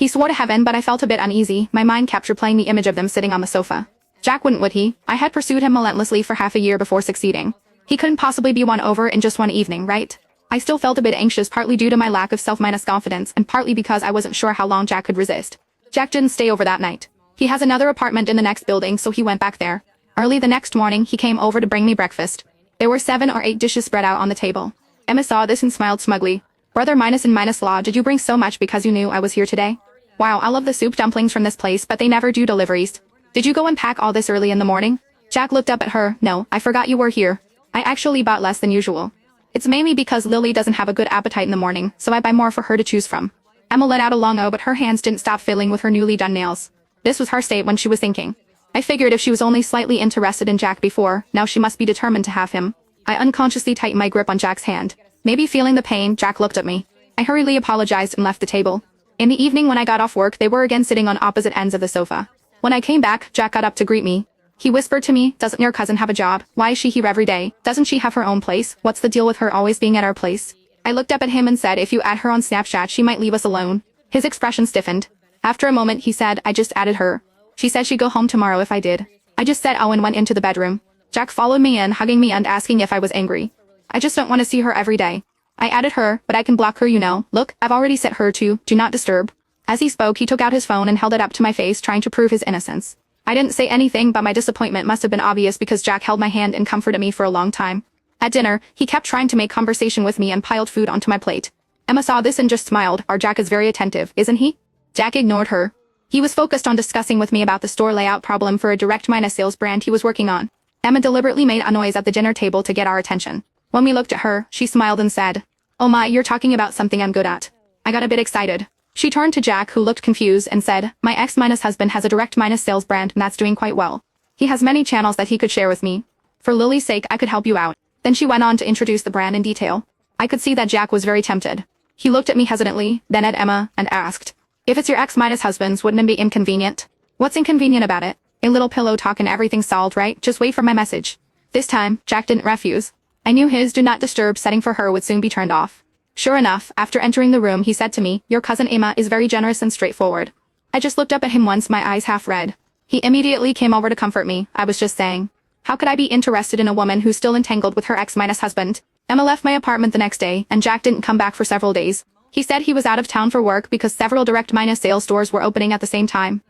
He swore to heaven, but I felt a bit uneasy. My mind kept replaying the image of them sitting on the sofa. Jack wouldn't, would he? I had pursued him relentlessly for half a year before succeeding. He couldn't possibly be won over in just one evening, right? I still felt a bit anxious, partly due to my lack of self-confidence and partly because I wasn't sure how long Jack could resist. Jack didn't stay over that night. He has another apartment in the next building, so he went back there. Early the next morning, he came over to bring me breakfast. There were 7 or 8 dishes spread out on the table. Emma saw this and smiled smugly. Brother minus and minus law, did you bring so much because you knew I was here today? Wow, I love the soup dumplings from this place, but they never do deliveries. Did you go and pack all this early in the morning? Jack looked up at her. No, I forgot you were here. I actually bought less than usual. It's mainly because Lily doesn't have a good appetite in the morning, so I buy more for her to choose from. Emma let out a long oh, but her hands didn't stop fiddling with her newly done nails. This was her state when she was thinking. I figured if she was only slightly interested in Jack before, now she must be determined to have him. I unconsciously tightened my grip on Jack's hand. Maybe feeling the pain, Jack looked at me. I hurriedly apologized and left the table. In the evening when I got off work, they were again sitting on opposite ends of the sofa. When I came back, Jack got up to greet me. He whispered to me, doesn't your cousin have a job? Why is she here every day? Doesn't she have her own place? What's the deal with her always being at our place? I looked up at him and said if you add her on Snapchat she might leave us alone. His expression stiffened. After a moment he said, I just added her. She said she'd go home tomorrow if I did. I just said oh and went into the bedroom. Jack followed me in, hugging me and asking if I was angry. I just don't want to see her every day. I added her, but I can block her, you know. Look, I've already set her to do not disturb. As he spoke, he took out his phone and held it up to my face, trying to prove his innocence. I didn't say anything, but my disappointment must have been obvious because Jack held my hand and comforted me for a long time. At dinner, he kept trying to make conversation with me and piled food onto my plate. Emma saw this and just smiled. Our Jack is very attentive, isn't he? Jack ignored her. He was focused on discussing with me about the store layout problem for a direct minus sales brand he was working on. Emma deliberately made a noise at the dinner table to get our attention. When we looked at her, she smiled and said, oh my, you're talking about something I'm good at. I got a bit excited. She turned to Jack, who looked confused, and said, my ex-husband has a direct minus sales brand and that's doing quite well. He has many channels that he could share with me. For Lily's sake, I could help you out. Then she went on to introduce the brand in detail. I could see that Jack was very tempted. He looked at me hesitantly, then at Emma, and asked, if it's your ex-husband's, wouldn't it be inconvenient? What's inconvenient about it? A little pillow talk and everything's solved, right? Just wait for my message. This time, Jack didn't refuse. I knew his do not disturb setting for her would soon be turned off. Sure enough, after entering the room he said to me, your cousin Emma is very generous and straightforward. I just looked up at him once, my eyes half red. He immediately came over to comfort me. I was just saying. How could I be interested in a woman who's still entangled with her ex-husband? Emma left my apartment the next day, and Jack didn't come back for several days. He said he was out of town for work because several direct minus sales stores were opening at the same time.